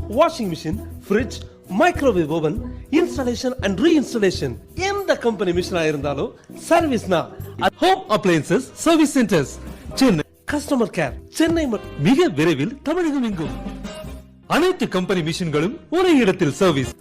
washing machine, fridge, microwave oven, installation and reinstallation. எந்த company மிஷினா இருந்தாலும் சர்வீஸ்னா home appliances service centers Chennai. Customer care Chennai மிக விரைவில் தமிழகம் எங்கும். அனைத்து கம்பெனி மிஷின்களும் ஒரே இடத்தில் சர்வீஸ்.